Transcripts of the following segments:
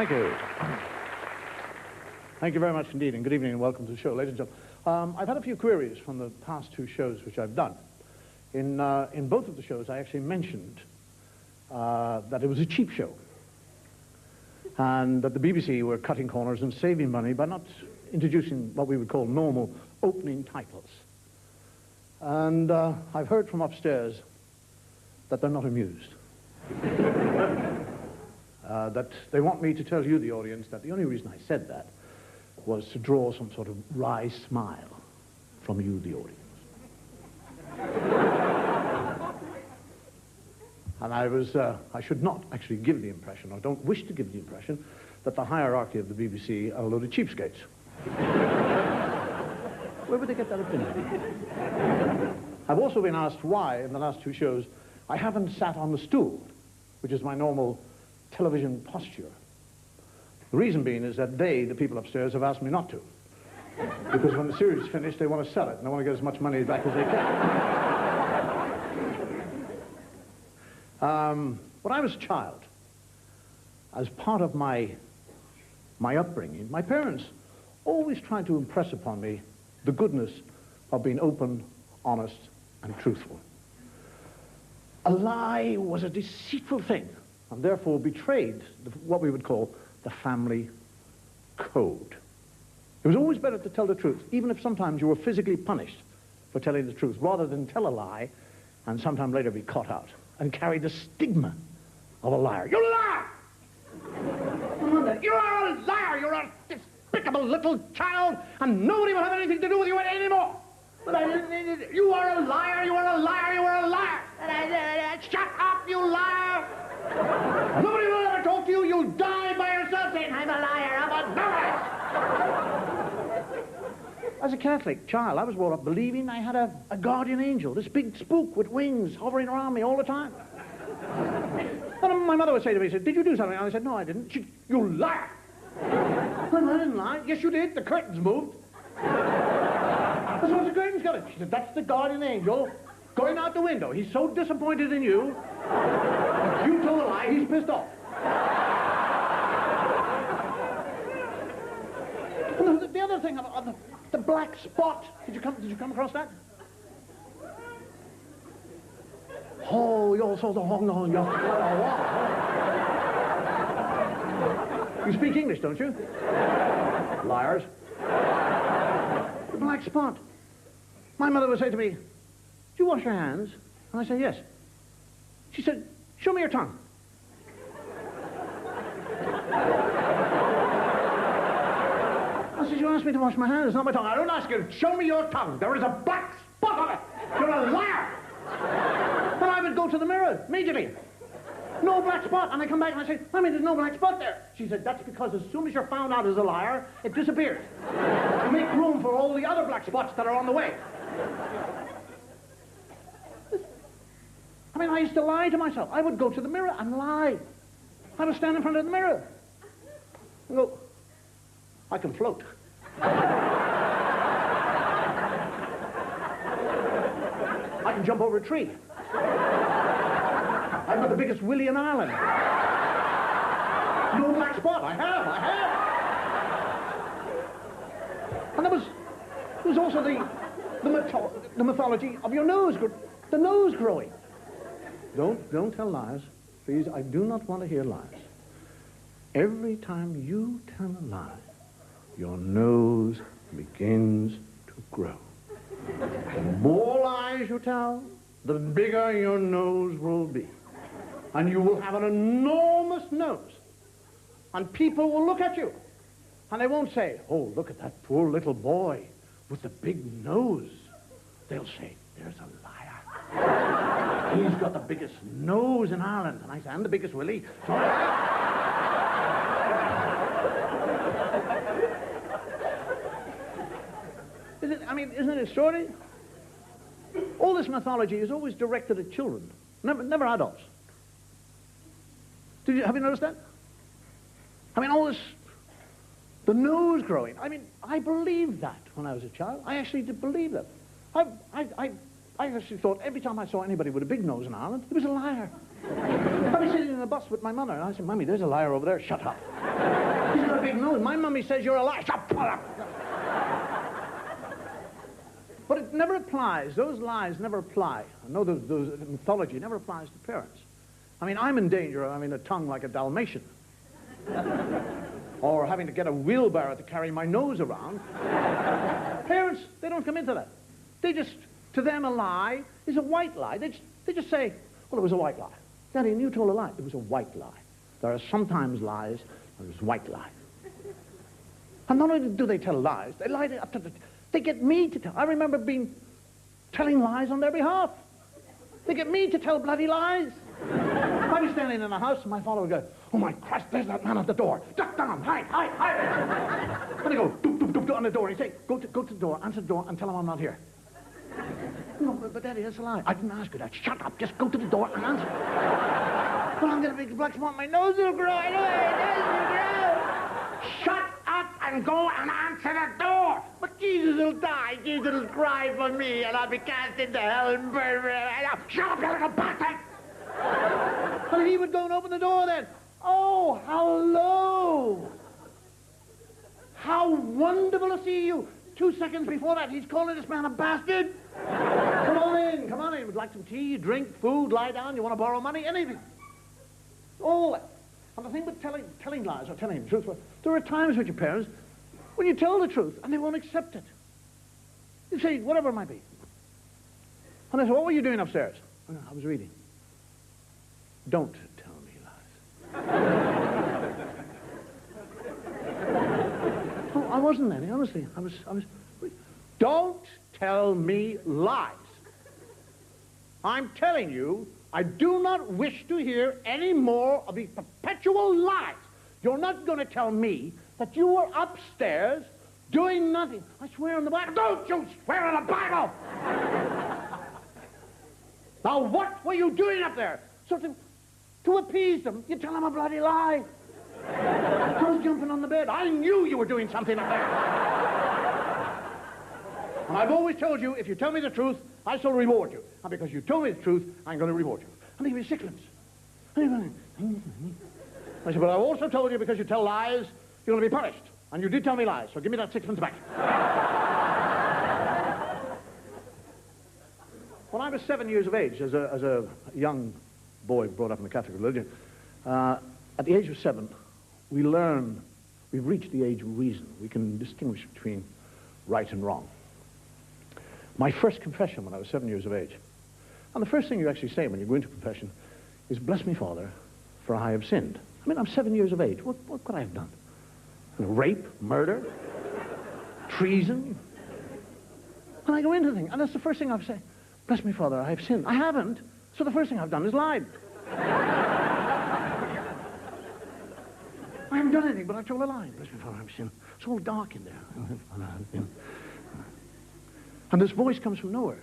Thank you. Thank you very much indeed, and good evening and welcome to the show. Ladies and gentlemen, I've had a few queries from the past two shows which I've done. In both of the shows, I actually mentioned that it was a cheap show, and that the BBC were cutting corners and saving money by not introducing what we would call normal opening titles. And I've heard from upstairs that they're not amused. That they want me to tell you, the audience, that the only reason I said that was to draw some sort of wry smile from you, the audience. And I should not actually give the impression, or don't wish to give the impression, that the hierarchy of the BBC are a load of cheapskates. Where would they get that opinion? I've also been asked why, in the last two shows, I haven't sat on the stool, which is my normal television posture. The reason being is that the people upstairs, have asked me not to. Because when the series is finished, they want to sell it, and they want to get as much money back as they can. When I was a child, as part of my upbringing, my parents always tried to impress upon me the goodness of being open, honest, and truthful. A lie was a deceitful thing, and therefore betrayed what we would call the family code. It was always better to tell the truth, even if sometimes you were physically punished for telling the truth, rather than tell a lie and sometime later be caught out and carry the stigma of a liar. You lie! You are a liar! You're a despicable little child, and nobody will have anything to do with you anymore! You are a liar! You are a liar! You are a liar! Shut up, you liar! Nobody will ever talk to you. You'll die by yourself saying, I'm a liar, I'm a liar. As a Catholic child, I was brought up believing I had a guardian angel, this big spook with wings hovering around me all the time. And my mother would say to me, did you do something? And I said, no, I didn't. You liar! Well, I didn't lie. Yes, you did. The curtains moved. That's what the curtains got it. She said, that's the guardian angel going out the window. He's so disappointed in you. You told a lie, he's pissed off. And the other thing, the black spot. Did you come across that? Oh, you also the hong on your. You speak English, don't you? Liars. The black spot. My mother would say to me, do you wash your hands? And I say, yes. She said, show me your tongue. I said, you asked me to wash my hands, it's not my tongue. I don't ask you, show me your tongue. There is a black spot on it. You're a liar. And I would go to the mirror immediately. No black spot. And I come back and I say, Mommy, there's no black spot there. She said, that's because as soon as you're found out as a liar, it disappears. To make room for all the other black spots that are on the way. I mean, I used to lie to myself. I would go to the mirror and lie. I would stand in front of the mirror and go, I can float. I can jump over a tree. I've got the biggest willy in Ireland. No black spot. I have. And there was also the mythology of your nose, the nose growing. Don't tell lies. Please, I do not want to hear lies. Every time you tell a lie, your nose begins to grow. The more lies you tell, the bigger your nose will be. And you will have an enormous nose. And people will look at you. And they won't say, oh, look at that poor little boy with the big nose. They'll say, there's a liar. He's got the biggest nose in Ireland. And I say, and the biggest willy. So isn't it extraordinary? All this mythology is always directed at children, never adults. Have you noticed that? I mean, all this, the nose growing. I mean, I believed that when I was a child. I actually did believe that. I actually thought every time I saw anybody with a big nose in Ireland, he was a liar. I'd be sitting in the bus with my mother, and I said, Mummy, there's a liar over there. Shut up. She's got a big nose. My mummy says you're a liar. Shut up. But it never applies. Those lies never apply. I know those mythology never applies to parents. I mean, I'm in danger of having a tongue like a Dalmatian. Or having to get a wheelbarrow to carry my nose around. Parents, they don't come into that. They just, to them, a lie is a white lie. They just say, well, it was a white lie. Daddy, and you told a lie. It was a white lie. There are sometimes lies, and there's white lies. And not only do they tell lies, they lie up to they get me to tell. I remember telling lies on their behalf. They get me to tell bloody lies. I'd be standing in a house, and my father would go, oh my Christ, there's that man at the door. Duck down, hide. And they go, doop, doop, doop, doop, on the door. He'd say, go to the door, answer the door, and tell him I'm not here. No, but Daddy, that's a lie. I didn't ask you that. Shut up, just go to the door and answer. Well, I'm going to be black spot, my nose will grow. I know it will grow. Shut up and go and answer the door. But Jesus will die. Jesus will cry for me, and I'll be cast into hell and burn. Shut up, you little bastard. And he would go and open the door then. Oh, hello. How wonderful to see you. 2 seconds before that, he's calling this man a bastard. Come on in. Would like some tea, drink, food, lie down, you want to borrow money, anything. All that. And the thing with telling lies or telling the truth, there are times with your parents when you tell the truth and they won't accept it. You say, whatever it might be. And I say, what were you doing upstairs? I was reading. Don't tell me lies. Oh, I wasn't then, honestly. I was. Don't tell me lies. I'm telling you, I do not wish to hear any more of these perpetual lies. You're not going to tell me that you were upstairs doing nothing. I swear on the Bible. Don't you swear on the Bible! Now, what were you doing up there? So to appease them, you tell them a bloody lie. I was jumping on the bed. I knew you were doing something up there. And I've always told you, if you tell me the truth, I shall reward you. And because you told me the truth, I'm going to reward you. And he was sixpence. I said, but I also told you because you tell lies, you're going to be punished. And you did tell me lies, so give me that sixpence back. When I was 7 years of age, as a young boy brought up in the Catholic religion, at the age of 7, we've reached the age of reason. We can distinguish between right and wrong. My first confession when I was 7 years of age, and the first thing you actually say when you go into confession is, bless me, Father, for I have sinned. I mean, I'm 7 years of age. What could I have done? Rape, murder, treason? And I go into the thing, and that's the first thing I've said. Bless me, Father, I have sinned. I haven't. So the first thing I've done is lied. I haven't done anything, but I told a lie. Bless me, Father, I have sinned. It's all dark in there. And this voice comes from nowhere.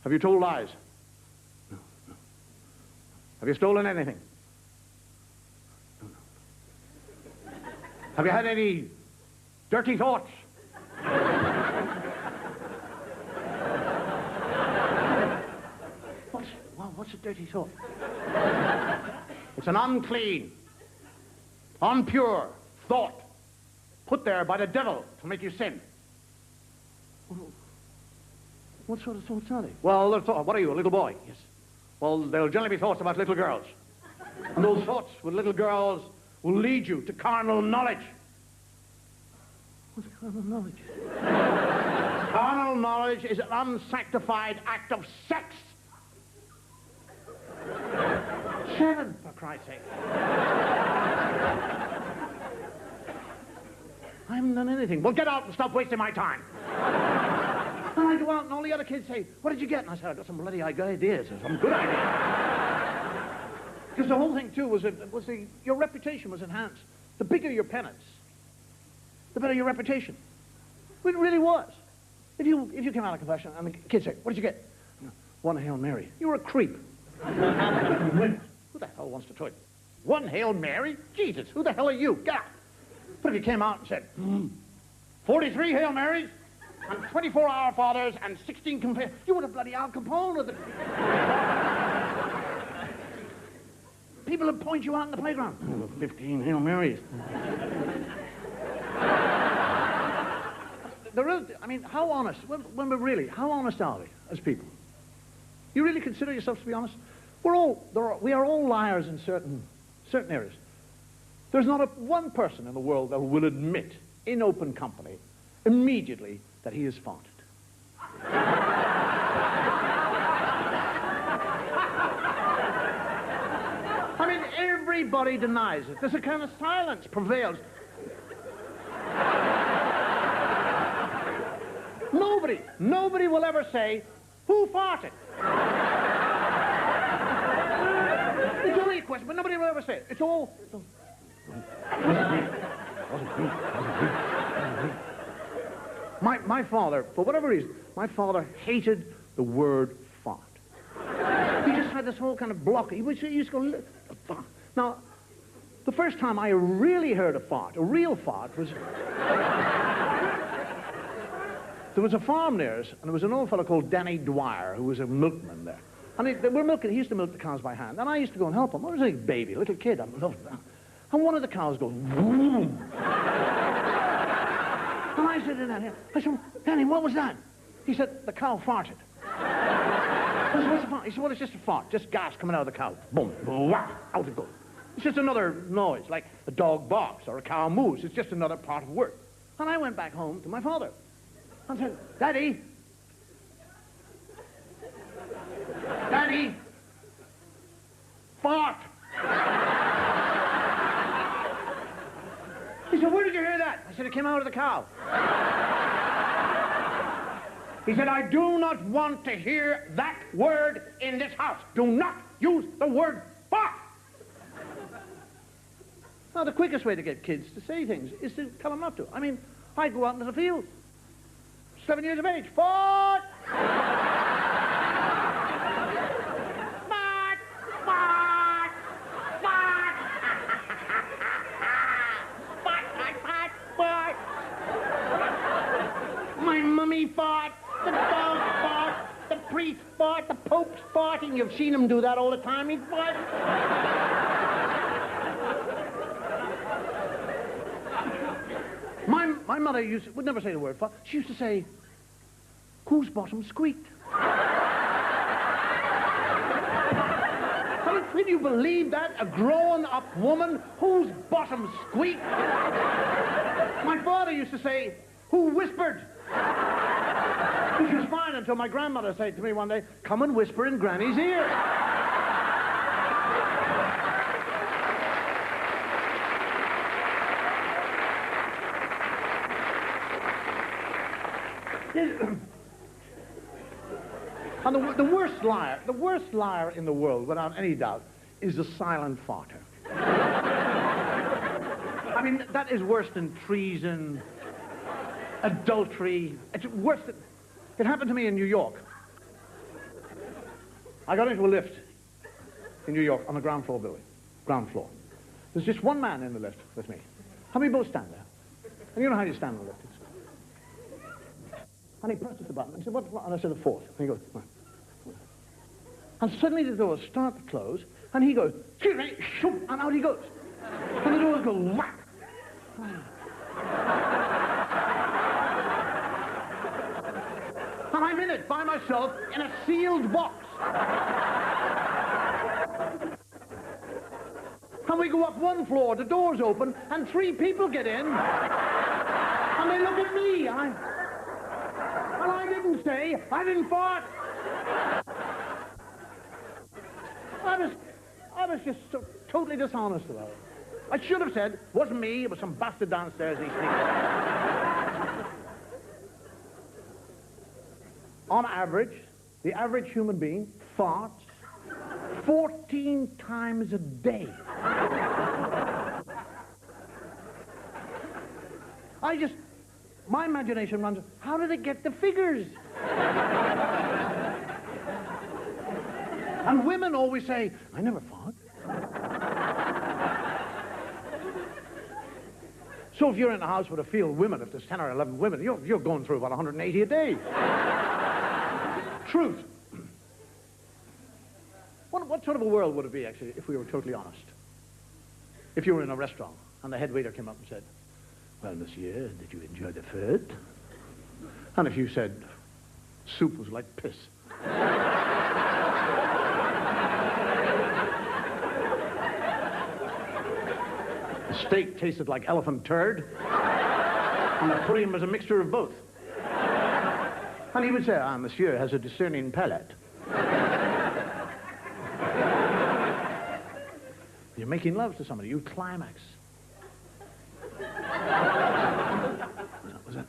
Have you told lies? No. Have you stolen anything? No. Have you had any dirty thoughts? What's a dirty thought? It's an unclean, impure thought put there by the devil to make you sin. What sort of thoughts are they? Well, what are you, a little boy? Yes. Well, there'll generally be thoughts about little girls. And those thoughts with little girls will lead you to carnal knowledge. What's carnal knowledge? Carnal knowledge is an unsanctified act of sex. 7, for Christ's sake. I haven't done anything. Well, get out and stop wasting my time. And I go out and all the other kids say, what did you get? And I said, I got some bloody ideas, or some good ideas. Because the whole thing, too, was your reputation was enhanced. The bigger your penance, the better your reputation. It really was. If you came out of confession and the kids say, what did you get? 1 Hail Mary. You were a creep. Who the hell wants to tell you? 1 Hail Mary? Jesus, who the hell are you? Get out. But if you came out and said, 43 Hail Marys, and 24 Our Fathers, and 16 you would have bloody Al Capone with it. people would point you out in the playground. Oh, 15 Hail Marys. I mean, how honest, when we're really, how honest are we as people? You really consider yourselves to be honest? We are all liars in certain areas. There's not one person in the world that will admit in open company immediately that he has farted. I mean, everybody denies it. There's a kind of silence prevails. Nobody will ever say, who farted? It's only a question, but nobody will ever say it. It's all... My father, for whatever reason, my father hated the word fart. He just had this whole kind of block. He used to go, fart. Now, the first time I really heard a fart, a real fart, was... There was a farm near us, and there was an old fellow called Danny Dwyer, who was a milkman there. And he used to milk the cows by hand, and I used to go and help him. I was a baby, a little kid. I loved that. And one of the cows goes, boom. And I said to Danny, Danny, what was that? He said, the cow farted. I said, what's the fart? He said, well, it's just a fart, just gas coming out of the cow. Boom, wah, out it goes. It's just another noise, like a dog barks or a cow moves. It's just another part of work. And I went back home to my father. I said, Daddy, fart. He said, where did you hear that? I said, it came out of the cow. He said, I do not want to hear that word in this house. Do not use the word fart. Now, the quickest way to get kids to say things is to tell them not to. I mean, I go out into the field. 7 years of age. Fart! Fart! Fart! Fart! Fart, fart, fart, fart! My mummy fart! The dog fart! The priest fart! The Pope's farting! You've seen him do that all the time. He farts! My mother would never say the word fart. She used to say, whose bottom squeaked? I mean, can you believe that? A grown-up woman whose bottom squeaked? My father used to say, who whispered? Which was fine until my grandmother said to me one day, come and whisper in Granny's ear. And the worst liar in the world, without any doubt, is the silent farter. I mean, that is worse than treason, adultery. It's worse than... It happened to me in New York. I got into a lift in New York on the ground floor building. Ground floor. There's just one man in the lift with me. And we both stand there. And you know how you stand in the lift. And he presses the button and he said, what? And I said, the fourth. And he goes, what? And suddenly the doors start to close, and he goes, excuse me, shoot, and out he goes. And the doors go whack. And I'm in it by myself in a sealed box. And we go up one floor, the doors open, and 3 people get in. And they look at me, and I didn't say, I didn't fart. I was just so totally dishonest about it. I should have said, wasn't me, it was some bastard downstairs he sneaked. On average, the average human being farts 14 times a day. My imagination runs, how do they get the figures? And women always say, I never fart. So if you're in a house with a field of women, if there's 10 or 11 women, you're going through about 180 a day. Truth. what sort of a world would it be, actually, if we were totally honest? If you were in a restaurant and the head waiter came up and said, well, monsieur, did you enjoy the food? And if you said, soup was like piss. The steak tasted like elephant turd, and the pudding was a mixture of both. And he would say, ah, monsieur has a discerning palate. You're making love to somebody, you climax.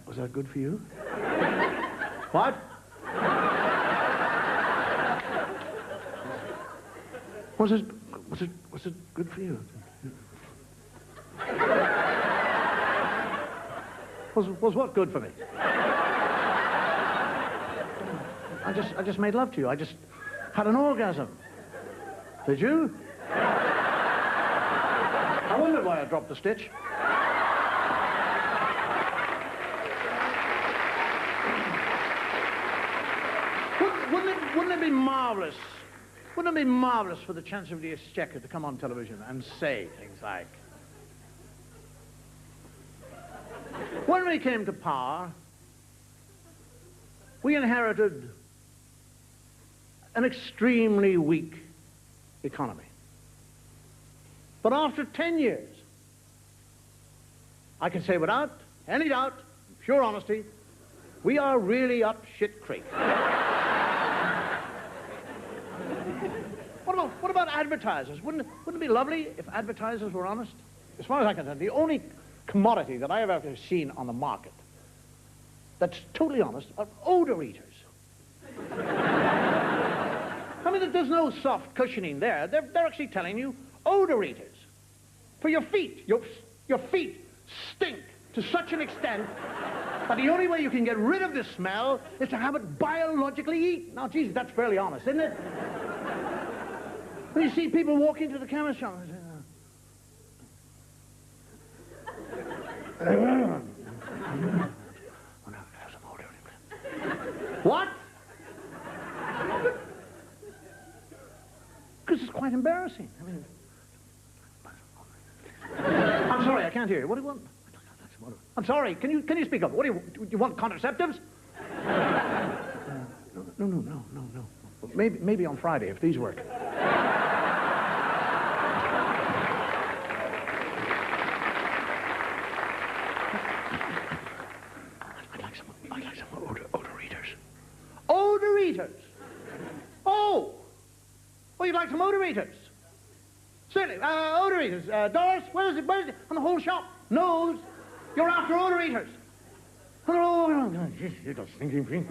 Was that good for you? What? Was it good for you? Was what good for me? I just made love to you. I just had an orgasm. Did you? I wondered why I dropped the stitch. Wouldn't it be marvelous? Wouldn't it be marvelous for the Chancellor of the Exchequer to come on television and say things like, when we came to power, we inherited an extremely weak economy. But after 10 years, I can say without any doubt, pure honesty, we are really up shit creek. What about advertisers? Wouldn't it be lovely if advertisers were honest? As far as I can tell, the only commodity that I have ever seen on the market that's totally honest are odor eaters. I mean, there's no soft cushioning there. They're actually telling you odor eaters. For your feet. Your feet stink to such an extent that the only way you can get rid of this smell is to have it biologically eaten. Now, Jesus, that's fairly honest, isn't it? When you see people walk into the chemist shop and say, what? Because it's quite embarrassing. I mean, I'm sorry, I can't hear you. What do you want? I'm sorry, can you speak up? What do you want contraceptives? No. Maybe on Friday, if these work. I'd like some odor eaters. Odor eaters? Oh, you'd like some odor eaters? Certainly, odor eaters. Doris, where is it? And the whole shop knows you're after odor eaters. Oh, you got stinking feet.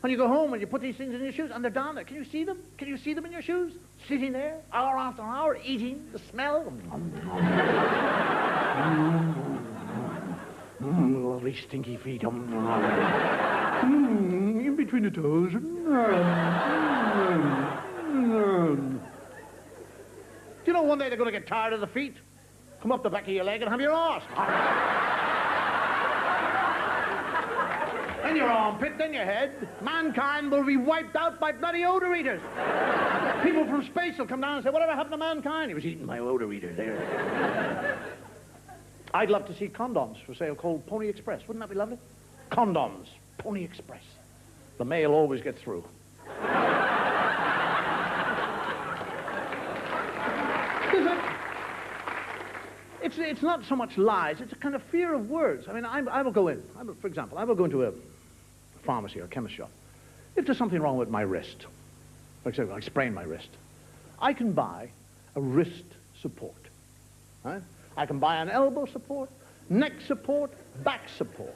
When you go home and you put these things in your shoes and they're down there, can you see them? Can you see them in your shoes? Sitting there, hour after hour, eating the smell. Lovely stinky feet. In between the toes. Do you know one day they're going to get tired of the feet? Come up the back of your leg and have your arse. Then your armpit, then your head. Mankind will be wiped out by bloody odor eaters. People from space will come down and say, whatever happened to mankind? He was eating my odor eater there. I'd love to see condoms for sale called Pony Express. Wouldn't that be lovely? Condoms, Pony Express. The mail always gets through. It's not so much lies, it's a kind of fear of words. I mean, I will go in, for example, I will go into a pharmacy or a chemist shop. If there's something wrong with my wrist, for example, I sprain my wrist, I can buy a wrist support. Right? I can buy an elbow support, neck support, back support,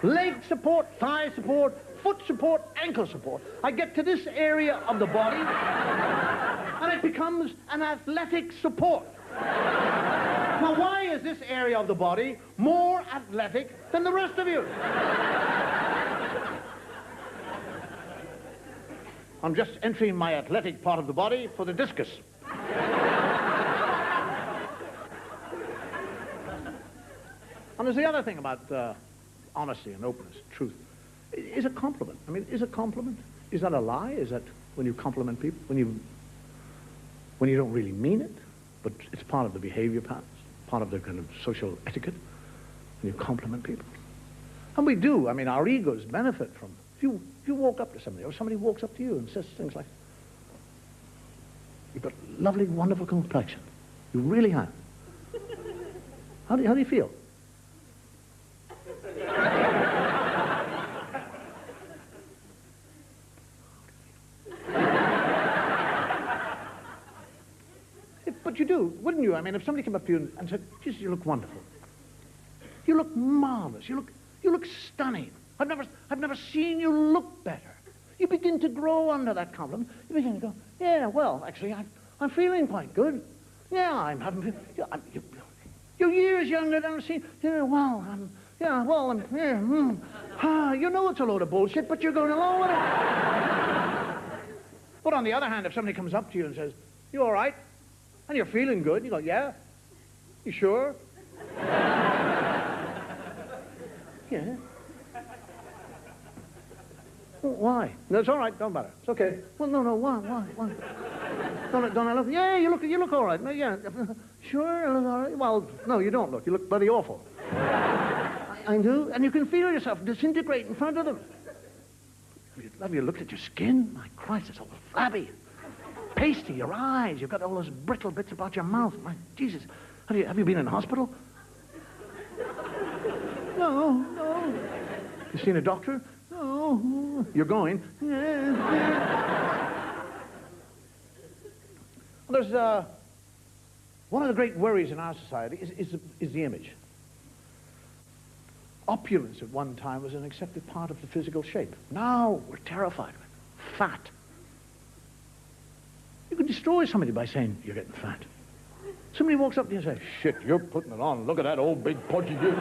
leg support, thigh support, foot support, ankle support. I get to this area of the body, and it becomes an athletic support. Now, why is this area of the body more athletic than the rest of you? I'm just entering my athletic part of the body for the discus. And there's the other thing about honesty and openness, truth. is a compliment. I mean, is a compliment? Is that a lie? Is that when you compliment people, when you don't really mean it, but it's part of the behavior patterns, part of the kind of social etiquette, when you compliment people? And we do. I mean, our egos benefit from, if you walk up to somebody, or somebody walks up to you and says things like, "You've got lovely, wonderful complexion. You really have." How do you feel? But you do, wouldn't you? I mean, if somebody came up to you and said, "Jesus, you look wonderful. You look marvelous. You look stunning. I've never seen you look better." You begin to grow under that compliment. You begin to go, "Yeah, well, actually, I'm feeling quite good. Yeah, I'm having. You're years younger than I've seen. Yeah, well, you know it's a load of bullshit, but you're going along with it." But on the other hand, if somebody comes up to you and says, "You all right?" and you're feeling good, you go, "Yeah, you sure?" "Yeah." "Well, why?" "No, it's all right, don't matter. It's okay." "Well, no, why? Don't I look?" "Yeah, you look all right." "Yeah." "Sure, I look all right." "Well, no, you don't look. You look bloody awful." I do, and you can feel yourself disintegrate in front of them. Have you looked at your skin? My Christ, it's all flabby. Pasty, your eyes, you've got all those brittle bits about your mouth. My Jesus, have you been in hospital? No. You seen a doctor? No. You're going? Yeah. Well, there's one of the great worries in our society is the image. Opulence at one time was an accepted part of the physical shape. Now we're terrified of it. Fat. You can destroy somebody by saying you're getting fat. Somebody walks up to you and says, "Shit, you're putting it on. Look at that old big pudgy dude."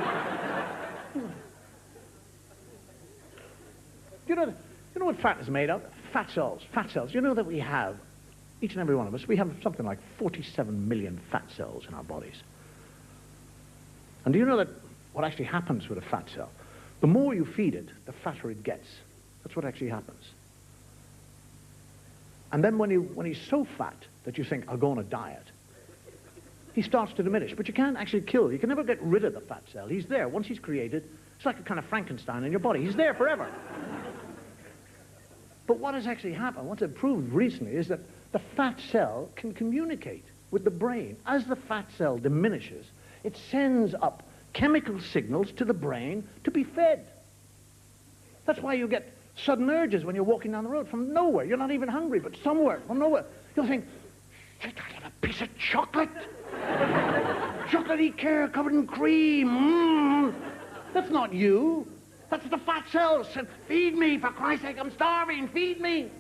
You know what fat is made of? Fat cells. Fat cells. You know that we have, each and every one of us, we have something like 47 million fat cells in our bodies. And do you know that what actually happens with a fat cell? The more you feed it, the fatter it gets. That's what actually happens. And then when he's so fat that you think, "I'll go on a diet," he starts to diminish. But you can't actually kill. You can never get rid of the fat cell. He's there. Once he's created, it's like a kind of Frankenstein in your body. He's there forever. But what has actually happened, what's proved recently, is that the fat cell can communicate with the brain. As the fat cell diminishes, it sends up chemical signals to the brain to be fed. That's why you get sudden urges when you're walking down the road from nowhere. You're not even hungry, but somewhere from nowhere. You'll think, "Shit, I have a piece of chocolate. Chocolate eclair covered in cream. That's not you. That's the fat cells saying, "Feed me, for Christ's sake, I'm starving, feed me."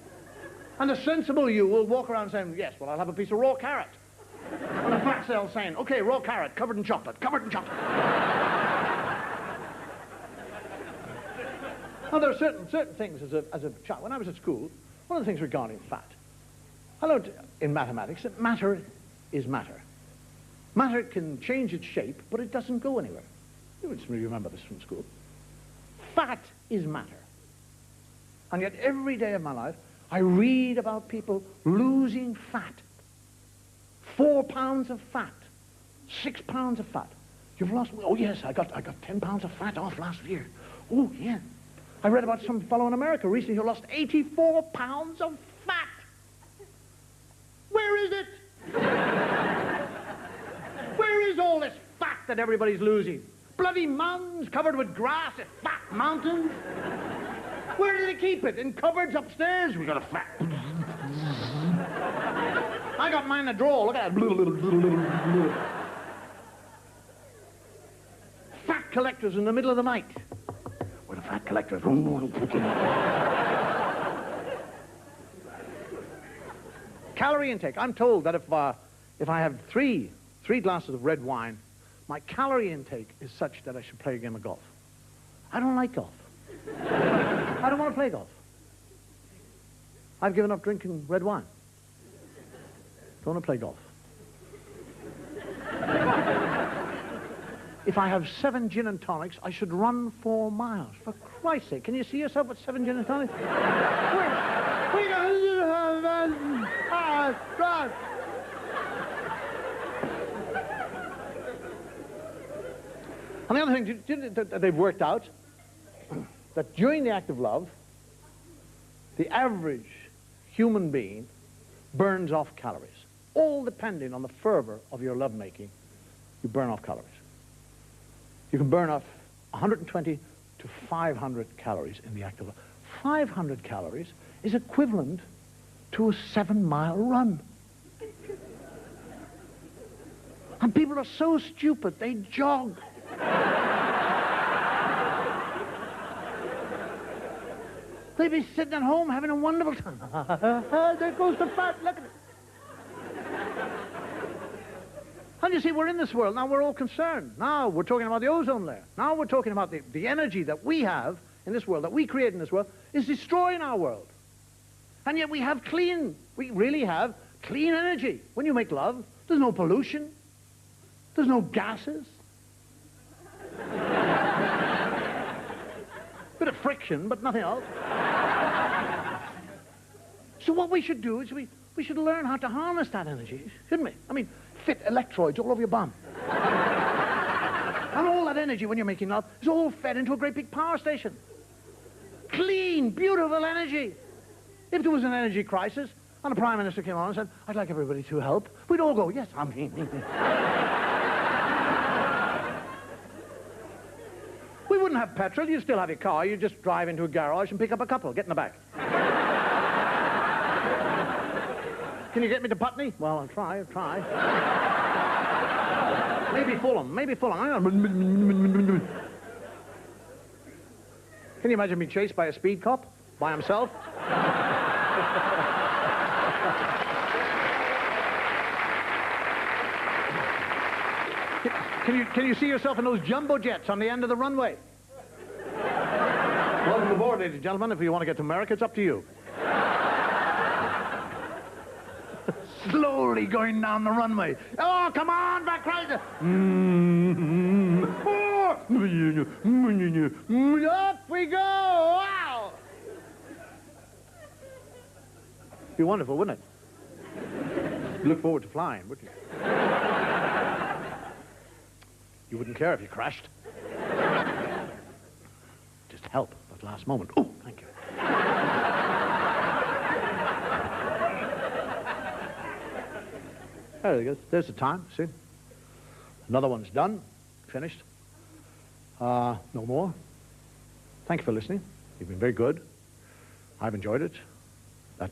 And the sensible you will walk around saying, "Yes, well, I'll have a piece of raw carrot." And the fat cell's saying, "Okay, raw carrot, covered in chocolate, covered in chocolate." Now, there are certain things as a child. When I was at school, one of the things regarding fat, I learned in mathematics that matter is matter. Matter can change its shape, but it doesn't go anywhere. You would remember this from school. Fat is matter. And yet every day of my life, I read about people losing fat. 4 pounds of fat, 6 pounds of fat. "You've lost," "Oh yes, I got 10 pounds of fat off last year." "Oh yeah." I read about some fellow in America recently who lost 84 pounds of fat. Where is it? Where is all this fat that everybody's losing? Bloody mountains covered with grass, fat mountains. Where do they keep it? In cupboards upstairs? We got a fat. I got mine in a drawer. Look at that. Fat collectors in the middle of the night. Where the fat collectors. Calorie intake. I'm told that if I have three glasses of red wine, my calorie intake is such that I should play a game of golf. I don't like golf. I don't want to play golf. I've given up drinking red wine. Don't want to play golf. if I have 7 gin and tonics, I should run 4 miles. For Christ's sake, can you see yourself with 7 gin and tonics? And the other thing that they've worked out, that during the act of love, the average human being burns off calories. All depending on the fervor of your lovemaking, you burn off calories. You can burn off 120 to 500 calories in the act of love. 500 calories is equivalent to a 7-mile run. And people are so stupid, they jog. They'd be sitting at home having a wonderful time. There goes the fat, look at it. And you see, we're in this world, now we're all concerned. Now we're talking about the ozone layer. Now we're talking about the energy that we have in this world, that we create in this world, is destroying our world. And yet we really have clean energy. When you make love, there's no pollution. There's no gases. Bit of friction, but nothing else. So what we should do is we should learn how to harness that energy, shouldn't we? I mean, fit electrodes all over your bum. And all that energy, when you're making love, is all fed into a great big power station. Clean, beautiful energy. If there was an energy crisis, and the Prime Minister came on and said, I'd like everybody to help, we'd all go, yes, I mean... We wouldn't have petrol, you'd still have your car, you'd just drive into a garage and pick up a couple, get in the back. Can you get me to Putney? Well, I'll try. Maybe Fulham. Can you imagine being chased by a speed cop? By himself? Can you see yourself in those jumbo jets on the end of the runway? Welcome aboard, ladies and gentlemen. If you want to get to America, it's up to you. Slowly going down the runway. Oh, come on, back crazy. Up we go. Wow. Be wonderful, wouldn't it? You look forward to flying, wouldn't you? You wouldn't care if you crashed. Just help at the last moment. Oh, thank you. There it goes. There's the time, see? Another one's done, finished. No more. Thank you for listening. You've been very good. I've enjoyed it. That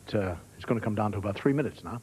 it's going to come down to about 3 minutes now.